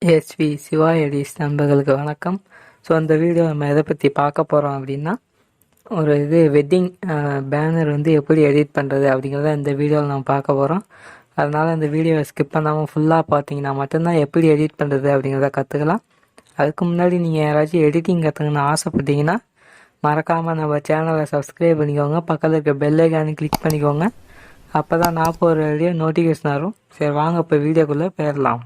svsivaeditz நண்பர்களுக்கு வணக்கம். So அந்த வீடியோ நம்ம எதை பற்றி பார்க்க போகிறோம் அப்படின்னா, ஒரு வெட்டிங் பேனர் எப்படி எடிட் பண்ணுறது அப்படிங்கிறத இந்த வீடியோவில் நம்ம பார்க்க போகிறோம். அதனால் அந்த வீடியோவை ஸ்கிப் பண்ணாமல் ஃபுல்லாக பார்த்தீங்கன்னா மட்டும்தான் எப்படி எடிட் பண்ணுறது அப்படிங்கிறத கற்றுக்கலாம். அதுக்கு முன்னாடி நீங்கள் யாராச்சும் எடிட்டிங் கற்றுக்கணும்னு ஆசைப்பட்டீங்கன்னா மறக்காமல் நம்ம சேனலை சப்ஸ்கிரைப் பண்ணிக்கோங்க. பக்கத்தில் இருக்க பெல் ஐக்கானை கிளிக் பண்ணிக்கோங்க. அப்போ தான் நான் போகிற வீடியோ நோட்டிஃபிகேஷன் வரும். சரி, வாங்க இப்போ வீடியோக்குள்ளே போயிடலாம்.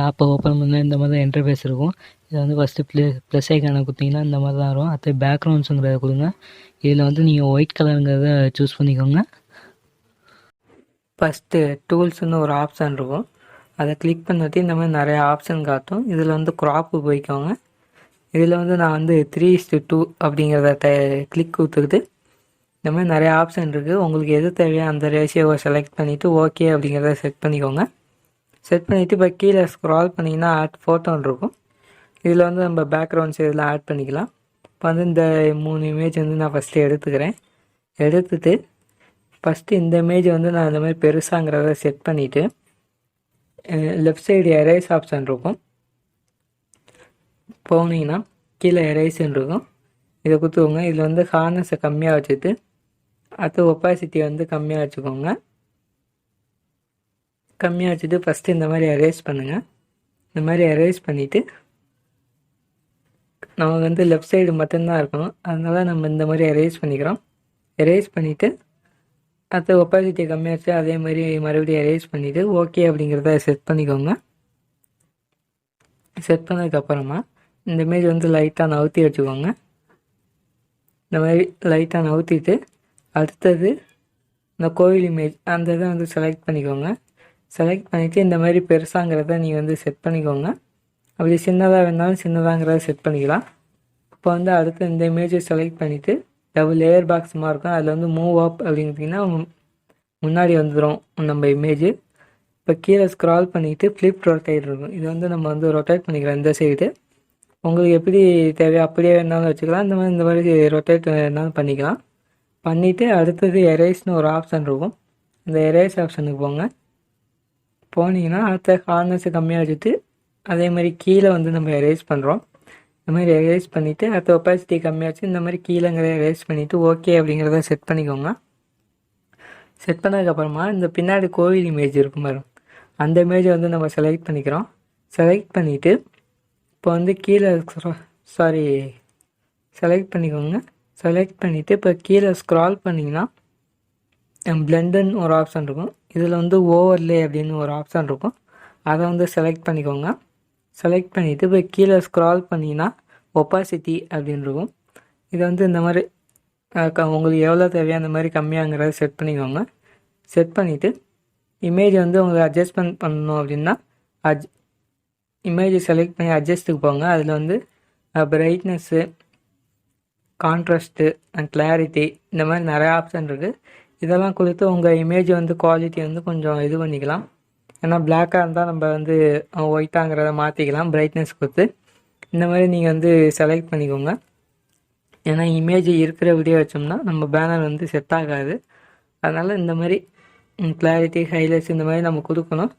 ஆப்பை ஓப்பன் பண்ணால் இந்த மாதிரி தான் இன்டர்ஃபேஸ் இருக்கும். இதை ஃபஸ்ட்டு ப்ளஸ் ஐக்கானை கொடுத்தீங்கன்னா இந்த மாதிரி தான் வரும். அடுத்து பேக்ரவுண்ட்ஸுங்கிறத கொடுங்க. இதில் நீங்கள் ஒயிட் கலருங்கிறத சூஸ் பண்ணிக்கோங்க. ஃபஸ்ட்டு டூல்ஸ்னு ஒரு ஆப்ஷன் இருக்கும். அதை கிளிக் பண்ணிட்டு இந்த மாதிரி நிறைய ஆப்ஷன் காட்டும். இதில் க்ராப்பு போய்க்கோங்க. இதில் நான் 3:2 அப்படிங்கிறத கிளிக் கொடுத்துக்கிட்டு இந்த மாதிரி நிறைய ஆப்ஷன் இருக்குது. உங்களுக்கு எது தேவையோ அந்த ரேஷியோவை செலக்ட் பண்ணிவிட்டு ஓகே அப்படிங்கிறத செட் பண்ணிக்கோங்க. செட் பண்ணிவிட்டு இப்போ கீழே ஸ்க்ரால் பண்ணிங்கன்னா ஆட் ஃபோட்டோன்னு இருக்கும். இதில் நம்ம பேக்ரவுண்ட்ஸ் இதெல்லாம் ஆட் பண்ணிக்கலாம். இப்போ இந்த 3 இமேஜ் நான் ஃபஸ்ட்டு எடுத்துக்கிறேன். எடுத்துகிட்டு ஃபஸ்ட்டு இந்த இமேஜ் நான் இந்த மாதிரி பெருசாங்கிறத செட் பண்ணிவிட்டு லெஃப்ட் சைடு எரேஸ் ஆப்ஷன் இருக்கும். போனீங்கன்னா கீழே எரேஸ்ன்னு இருக்கும். இதை கொடுத்துக்கோங்க. இதில் ஹார்னஸை கம்மியாக வச்சுட்டு அடுத்து ஒப்பாசிட்டியை கம்மியாக வச்சுக்கோங்க. கம்மியாக வச்சுட்டு ஃபஸ்ட்டு இந்த மாதிரி எரேஸ் பண்ணுங்கள். இந்த மாதிரி எரேஸ் பண்ணிவிட்டு நமக்கு லெஃப்ட் சைடு மட்டும்தான் இருக்கணும். அதனால நம்ம இந்த மாதிரி எரேஸ் பண்ணிக்கிறோம். எரேஸ் பண்ணிவிட்டு அடுத்து ஒப்பாசிட்டியை கம்மியாக வச்சு அதே மாதிரி மறுபடியும் எரேஸ் பண்ணிவிட்டு ஓகே அப்படிங்கிறத செட் பண்ணிக்கோங்க. செட் பண்ணதுக்கப்புறமா இந்த இமேஜ் லைட்டாக நவுத்தி வச்சுக்கோங்க. இந்த மாதிரி லைட்டாக நவுத்திட்டு அடுத்தது இந்த கோவில் இமேஜ் அந்த இதை செலக்ட் பண்ணிக்கோங்க. செலக்ட் பண்ணிவிட்டு இந்த மாதிரி பெருசாங்கிறத நீங்கள் செட் பண்ணிக்கோங்க. அப்படி சின்னதாக வேணாலும் சின்னதாங்கிறத செட் பண்ணிக்கலாம். இப்போ அடுத்து இந்த இமேஜை செலக்ட் பண்ணிவிட்டு டபுள் லேயர் பாக்ஸுமா இருக்கும். அதில் மூவ் அப் அப்படிங்கிறதுனா முன்னாடி வந்துடும் நம்ம இமேஜ். இப்போ கீழே ஸ்க்ரால் பண்ணிவிட்டு ஃப்ளிப் ரொட்டேட் இருக்கும். இது நம்ம ரொட்டேட் பண்ணிக்கலாம். இந்த சைடு உங்களுக்கு எப்படி தேவையோ அப்படியே வேணாலும் வச்சுக்கலாம். இந்த மாதிரி ரொட்டேட் வேணாலும் பண்ணிக்கலாம். பண்ணிவிட்டு அடுத்தது எரேஸ்னு ஒரு ஆப்ஷன் இருக்கும். அந்த எரேஸ் ஆப்ஷனுக்கு போங்க. போனீங்கன்னா அடுத்த ஹார்னஸை கம்மியாக வச்சுட்டு அதே மாதிரி கீழே நம்ம எரேஸ் பண்ணுறோம். இந்த மாதிரி எரேஸ் பண்ணிவிட்டு அடுத்த ஒப்பாசிட்டி கம்மியாக வச்சு இந்த மாதிரி கீழேங்கிற எரேஸ் பண்ணிவிட்டு ஓகே அப்படிங்கிறத செட் பண்ணிக்கோங்க. செட் பண்ணதுக்கப்புறமா இந்த பின்னாடி கோவில் இமேஜ் இருக்கும் பாருங்க, அந்த இமேஜை நம்ம செலக்ட் பண்ணிக்கிறோம். செலக்ட் பண்ணிவிட்டு இப்போ கீழே செலக்ட் பண்ணிக்கோங்க. செலக்ட் பண்ணிவிட்டு இப்போ கீழே ஸ்க்ரால் பண்ணிங்கன்னா பிளெண்டுன்னு ஒரு ஆப்ஷன் இருக்கும். இதில் ஓவர்லே அப்படின்னு ஒரு ஆப்ஷன் இருக்கும். அதை செலக்ட் பண்ணிக்கோங்க. செலக்ட் பண்ணிவிட்டு இப்போ கீழே ஸ்க்ரால் பண்ணிங்கன்னா ஒப்பாசிட்டி அப்படின்னு இருக்கும். இதை இந்த மாதிரி உங்களுக்கு எவ்வளோ தேவையோ அந்த மாதிரி கம்மியாங்கிறத செட் பண்ணிக்கோங்க. செட் பண்ணிவிட்டு இமேஜ் உங்களுக்கு அட்ஜஸ்ட்மெண்ட் பண்ணணும் அப்படின்னா இமேஜை செலக்ட் பண்ணி அட்ஜஸ்ட்டுக்கு போங்க. அதில் பிரைட்னஸ்ஸு, கான்ட்ராஸ்ட்டு அண்ட் கிளாரிட்டி இந்த மாதிரி நிறையா ஆப்ஷன் இருக்குது. இதெல்லாம் கொடுத்து உங்கள் இமேஜ் குவாலிட்டி கொஞ்சம் இது பண்ணிக்கலாம். ஏன்னா பிளாக்காக இருந்தால் நம்ம ஒயிட்டாங்கிறத மாற்றிக்கலாம் பிரைட்னஸ் கொடுத்து. இந்த மாதிரி நீங்கள் செலக்ட் பண்ணிக்கோங்க. ஏன்னா இமேஜ் இருக்கிற வீடியோ வச்சோம்னா நம்ம பேனர் செட் ஆகாது. அதனால் இந்த மாதிரி கிளாரிட்டி, ஹைலைட்ஸ் இந்த மாதிரி நம்ம கொடுக்கணும்.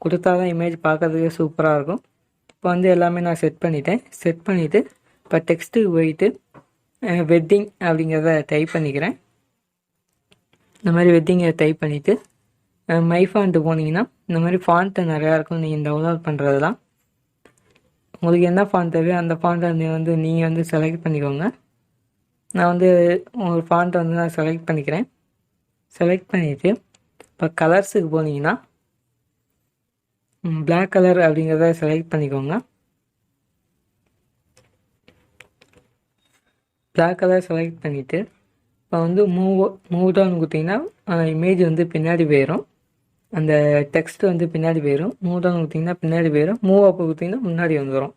கொடுத்தா தான் இமேஜ் பார்க்கறதுக்கு சூப்பராக இருக்கும். இப்போ எல்லாமே நான் செட் பண்ணிட்டேன். செட் பண்ணிவிட்டு இப்போ டெக்ஸ்ட்டுக்கு போயிட்டு வெட்டிங் அப்படிங்கிறத டைப் பண்ணிக்கிறேன். இந்த மாதிரி வெட்டிங்கை டைப் பண்ணிவிட்டு மை ஃபாண்ட்டு போனீங்கன்னா இந்த மாதிரி ஃபாண்ட்டு நிறையா இருக்கும். நீங்கள் டவுன்லோட் பண்ணுறதுலாம் உங்களுக்கு என்ன ஃபாண்ட் தேவையோ அந்த ஃபாண்ட்டை நீங்கள் செலக்ட் பண்ணிக்கோங்க. நான் ஒரு ஃபாண்ட்டை நான் செலக்ட் பண்ணிக்கிறேன். செலக்ட் பண்ணிவிட்டு இப்போ கலர்ஸுக்கு போனீங்கன்னா பிளாக் கலர் அப்படிங்கிறத செலக்ட் பண்ணிக்கோங்க. பிளாக் கலர் செலக்ட் பண்ணிவிட்டு இப்போ மூவ் டவுன் கொடுத்தீங்கன்னா இமேஜ் பின்னாடி போயிடும். அந்த டெக்ஸ்ட் பின்னாடி போயிடும். மூவ் டவுன் கொடுத்தீங்கன்னா பின்னாடி போயிடும். மூவ் அப் கொடுத்தீங்கன்னா முன்னாடி வந்துடும்.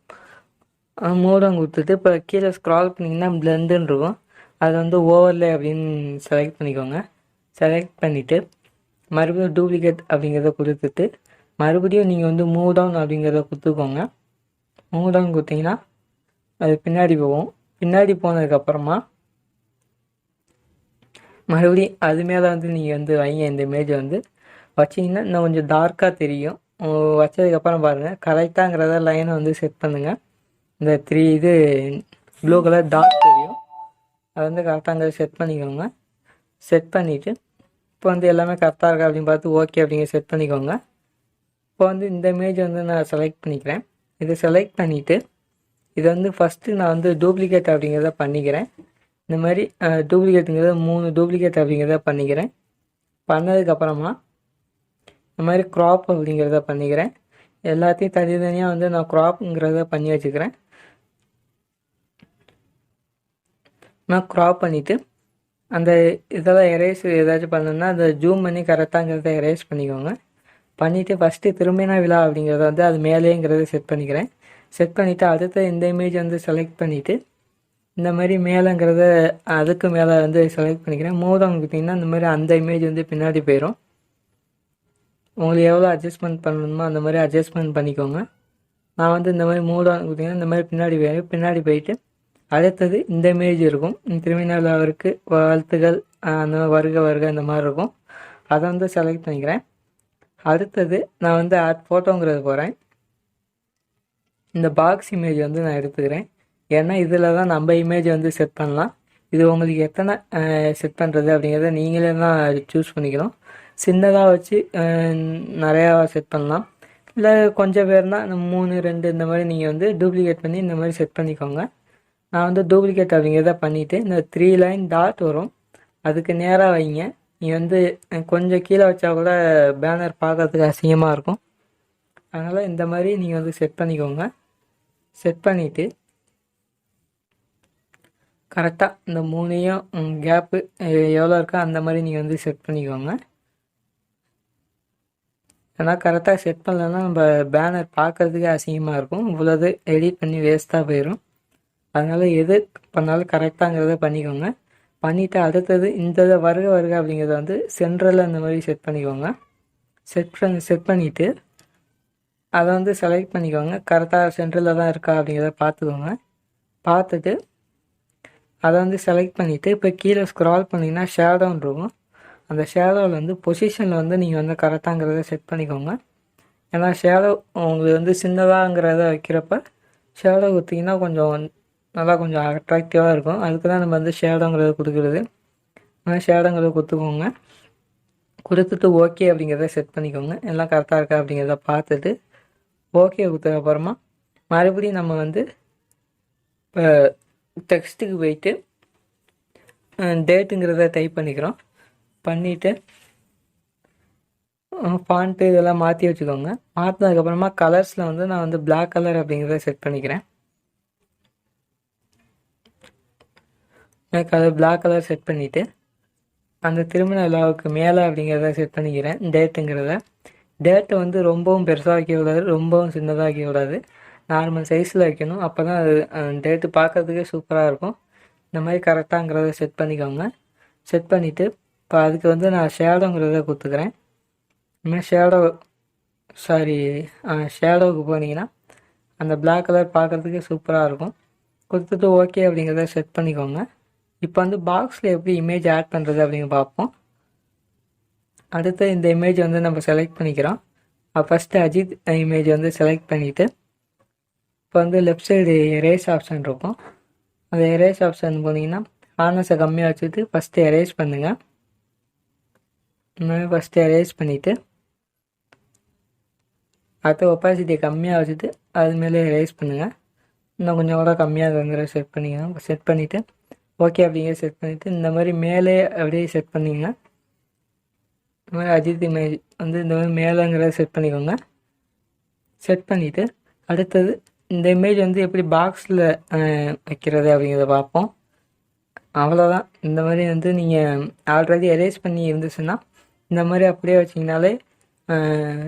மூவ் டவுன் கொடுத்துட்டு இப்போ கீழே ஸ்க்ரால் பண்ணிங்கன்னா பிளெண்டுன்னு இருக்கும். அது ஓவர்லே அப்படின்னு செலக்ட் பண்ணிக்கோங்க. செலக்ட் பண்ணிவிட்டு மறுபடியும் டூப்ளிகேட் அப்படிங்கிறத கொடுத்துட்டு மறுபடியும் நீங்கள் மூவ் டவுன் அப்படிங்கிறத கொடுத்துக்கோங்க. மூவ் டவுன் கொடுத்தீங்கன்னா அது பின்னாடி போகும். பின்னாடி போனதுக்கப்புறமா மறுபடியும் அது மேலே வந்து நீங்கள் வந்து வைங்க. இந்த இமேஜை வந்து வச்சிங்கன்னா இன்னும் கொஞ்சம் டார்க்காக தெரியும். வச்சதுக்கப்புறம் பாருங்கள், கரெக்டாங்கிறத லைனை வந்து செட் பண்ணுங்கள். இந்த 3 இது ப்ளூ கலர் டார்க் தெரியும், அதை வந்து கரெக்டாக செட் பண்ணிக்கோங்க. செட் பண்ணிவிட்டு இப்போ வந்து எல்லாமே கரெக்டாக இருக்கா அப்படின்னு பார்த்து ஓகே அப்படிங்கிற செட் பண்ணிக்கோங்க. இப்போ வந்து இந்த இமேஜ் வந்து நான் செலக்ட் பண்ணிக்கிறேன். இதை செலக்ட் பண்ணிவிட்டு இதை வந்து ஃபஸ்ட்டு நான் வந்து டூப்ளிகேட் அப்படிங்கிறத பண்ணிக்கிறேன். இந்த மாதிரி டூப்ளிகேட்டுங்கிறத 3 டூப்ளிகேட் அப்படிங்கிறத பண்ணிக்கிறேன். பண்ணதுக்கப்புறமா இந்த மாதிரி க்ராப் அப்படிங்கிறத பண்ணிக்கிறேன். எல்லாத்தையும் தனித்தனியாக வந்து நான் க்ராப்புங்கிறத பண்ணி வச்சுக்கிறேன். நான் க்ராப் பண்ணிவிட்டு அந்த இதெல்லாம் எரேஸ் ஏதாச்சும் பண்ணணுன்னா அதை ஜூம் பண்ணி கரெக்டாங்கிறத எரேஸ் பண்ணிக்கோங்க. பண்ணிவிட்டு ஃபஸ்ட்டு திரும்பினா விழா அப்படிங்கிறத வந்து அது மேலேங்கிறத செட் பண்ணிக்கிறேன். செட் பண்ணிவிட்டு அடுத்த இந்த இமேஜ் வந்து செலக்ட் பண்ணிவிட்டு இந்த மாதிரி மேலேங்கிறத அதுக்கு மேலே வந்து செலக்ட் பண்ணிக்கிறேன். மூவ் கொடுத்திங்கன்னா இந்த மாதிரி அந்த இமேஜ் வந்து பின்னாடி போயிடும். உங்களுக்கு எவ்வளோ அட்ஜஸ்ட்மெண்ட் பண்ணணுமோ அந்த மாதிரி அட்ஜஸ்ட்மெண்ட் பண்ணிக்கோங்க. நான் வந்து இந்த மாதிரி மூவ் கொடுத்திங்கன்னா இந்த மாதிரி பின்னாடி போயிட்டு அடுத்தது இந்த இமேஜ் இருக்கும். திரும்பினால் அவருக்கு வாழ்த்துகள் அந்த வருக வருக இந்த மாதிரி இருக்கும். அதை வந்து செலக்ட் பண்ணிக்கிறேன். அடுத்தது நான் வந்து ஃபோட்டோங்கிறது போகிறேன். இந்த பாக்ஸ் இமேஜ் வந்து நான் எடுத்துக்கிறேன். ஏன்னா இதில் தான் நம்ம இமேஜ் வந்து செட் பண்ணலாம். இது உங்களுக்கு எத்தனை செட் பண்ணுறது அப்படிங்கிறத நீங்களே தான் சூஸ் பண்ணிக்கணும். சின்னதாக வச்சு நிறையா செட் பண்ணலாம். இல்லை கொஞ்சம் பேர்னால் இந்த 3 2 இந்த மாதிரி நீங்கள் வந்து டூப்ளிகேட் பண்ணி இந்த மாதிரி செட் பண்ணிக்கோங்க. நான் வந்து டூப்ளிகேட் அப்படிங்கிறத பண்ணிவிட்டு இந்த 3 லைன் டாட் வரும், அதுக்கு நேராக வைங்க. நீங்கள் வந்து கொஞ்சம் கீழே வச்சா கூட பேனர் பார்க்கறதுக்கு அசிங்கமாக இருக்கும். அதனால் இந்த மாதிரி நீங்கள் வந்து செட் பண்ணிக்கோங்க. செட் பண்ணிவிட்டு கரெக்டாக இந்த 3ஐயும் கேப்பு எவ்வளோ இருக்கோ அந்த மாதிரி நீங்கள் வந்து செட் பண்ணிக்கோங்க. ஏன்னா கரெக்டாக செட் பண்ணலன்னா நம்ம பேனர் பார்க்கறதுக்கே அசிங்கமாக இருக்கும். இவ்வளோது எடிட் பண்ணி வேஸ்ட்டாக போயிடும். அதனால் எது பண்ணாலும் கரெக்டாங்கிறத பண்ணிக்கோங்க. பண்ணிவிட்டு அடுத்தது இந்த வருக வருக அப்படிங்கிறத வந்து சென்ட்ரலில் இந்த மாதிரி செட் பண்ணிக்கோங்க. செட் பண்ணிவிட்டு அதை வந்து செலக்ட் பண்ணிக்கோங்க. கரெக்டாக சென்ட்ரலில் தான் இருக்கா அப்படிங்கிறத பார்த்துக்கோங்க. பார்த்துட்டு அதை வந்து செலக்ட் பண்ணிவிட்டு இப்போ கீழே ஸ்க்ரால் பண்ணிங்கன்னா ஷேடோன்னு இருக்கும். அந்த ஷேடோவில் வந்து பொசிஷனில் வந்து நீங்கள் வந்து கரெக்டாங்கிறத செட் பண்ணிக்கோங்க. ஏன்னா ஷேடோ உங்களுக்கு வந்து சின்னதாங்கிறத வைக்கிறப்ப ஷேடோ கொடுத்திங்கன்னா கொஞ்சம் அட்ராக்டிவாக இருக்கும். அதுக்கு தான் நம்ம வந்து ஷேடோங்கிறத கொடுக்குறது. ஷேடோங்கிறத கொடுத்துக்கோங்க. கொடுத்துட்டு ஓகே அப்படிங்கிறத செட் பண்ணிக்கோங்க. எல்லாம் கரெக்டாக இருக்கா அப்படிங்கிறத பார்த்துட்டு ஓகே கொடுத்ததுக்கப்புறமா மறுபடியும் நம்ம வந்து இப்போ டெக்ஸ்ட்டுக்கு போயிட்டு டேட்டுங்கிறத டைப் பண்ணிக்கிறோம். பண்ணிவிட்டு ஃபாண்ட்டு இதெல்லாம் மாற்றி வச்சுக்கோங்க. மாற்றினதுக்கப்புறமா கலர்ஸில் வந்து நான் வந்து பிளாக் கலர் அப்படிங்கிறத செட் பண்ணிக்கிறேன். பிளாக் கலர் செட் பண்ணிவிட்டு அந்த திருமண விழாவுக்கு மேலே அப்படிங்கிறத செட் பண்ணிக்கிறேன். டேட்டை வந்து ரொம்பவும் பெருசாக வைக்கக்கூடாது, ரொம்பவும் சின்னதாக வைக்கக்கூடாது. நார்மல் சைஸில் வைக்கணும். அப்போ தான் அது டேட்டு பார்க்கறதுக்கே சூப்பராக இருக்கும். இந்த மாதிரி கரெக்டாங்கிறத செட் பண்ணிக்கோங்க. செட் பண்ணிவிட்டு இப்போ அதுக்கு வந்து நான் ஷேடோங்கிறத கொடுத்துக்கிறேன். இனிமேல் ஷேடோவுக்கு போனீங்கன்னா அந்த பிளாக் கலர் பார்க்குறதுக்கே சூப்பராக இருக்கும். கொடுத்துட்டு ஓகே அப்படிங்கிறத செட் பண்ணிக்கோங்க. இப்போ வந்து பாக்ஸில் எப்படி இமேஜ் ஆட் பண்ணுறது அப்படிங்க பார்ப்போம். அடுத்து இந்த இமேஜ் வந்து நம்ம செலக்ட் பண்ணிக்கிறோம். ஃபஸ்ட்டு அஜித் இமேஜ் வந்து செலக்ட் பண்ணிவிட்டு இப்போ வந்து லெஃப்ட் சைடு எரேஸ் ஆப்ஷன் இருக்கும். அந்த எரேஸ் ஆப்ஷன் போனீங்கன்னா ஹார்னஸை கம்மியாக வச்சுட்டு ஃபஸ்ட்டு எரேஸ் பண்ணுங்கள். இன்னும் ஃபஸ்ட்டு எரேஸ் பண்ணிவிட்டு அடுத்து ஒப்பாசிட்டியை கம்மியாக வச்சுட்டு அது மேலே எரேஸ் பண்ணுங்கள். இன்னும் கொஞ்சம் கூட கம்மியாக இருக்கிற செட் பண்ணிக்கணும். செட் பண்ணிவிட்டு ஓகே அப்படிங்கிற செட் பண்ணிவிட்டு இந்த மாதிரி மேலே அப்படியே செட் பண்ணிங்கன்னா இந்த மாதிரி அஜித் இமேஜ் வந்து இந்த மாதிரி மேலேங்கிறத செட் பண்ணிக்கோங்க. செட் பண்ணிவிட்டு அடுத்தது இந்த இமேஜ் வந்து எப்படி பாக்ஸில் வைக்கிறது அப்படிங்கிறத பார்ப்போம். அவ்வளோதான். இந்த மாதிரி வந்து நீங்கள் ஆல்ரெடி எரேஸ் பண்ணி இருந்துச்சுன்னா இந்த மாதிரி அப்படியே வச்சிங்கனாலே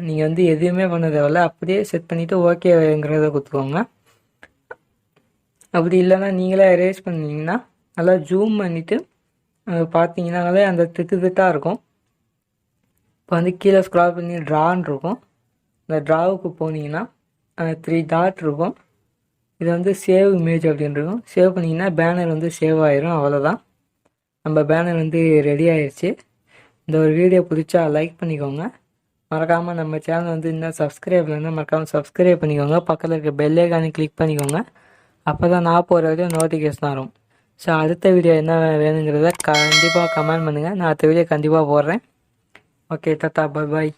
நீங்கள் வந்து எதுவுமே பண்ண தேவையில்ல. அப்படியே செட் பண்ணிவிட்டு ஓகேங்கிறத கொடுத்துக்கோங்க. அப்படி இல்லைன்னா நீங்களே எரேஸ் பண்ணிங்கன்னா நல்லா ஜூம் பண்ணிவிட்டு பார்த்தீங்கன்னாலே அந்த திட்டாக இருக்கும். இப்போ வந்து கீழே ஸ்க்ரால் பண்ணி ட்ரான்னு இருக்கும். இந்த ட்ராவுக்கு போனீங்கன்னா 3 டாட் இருக்கும். இது வந்து சேவ் இமேஜ் அப்படின்னு இருக்கும். சேவ் பண்ணிங்கன்னா பேனர் வந்து சேவ் ஆயிரும். அவ்வளோதான். நம்ம பேனர் வந்து ரெடி ஆயிடுச்சு. இந்த ஒரு வீடியோ பிடிச்சா லைக் பண்ணிக்கோங்க. மறக்காமல் நம்ம சேனல் வந்து இன்னும் சப்ஸ்கிரைப் இல்லைன்னா மறக்காமல் சப்ஸ்கிரைப் பண்ணிக்கோங்க. பக்கத்தில் இருக்க பெல் ஐகானை கிளிக் பண்ணிக்கோங்க. அப்போ தான் நான் போகிற வீடியோ நோட்டிஃபிகேஷன் வரும். ஸோ அடுத்த வீடியோ என்ன வேணுங்கிறத கண்டிப்பாக கமெண்ட் பண்ணுங்கள். நான் அடுத்த வீடியோ கண்டிப்பாக போடுறேன். ஓகே, டாட்டா, பாய்.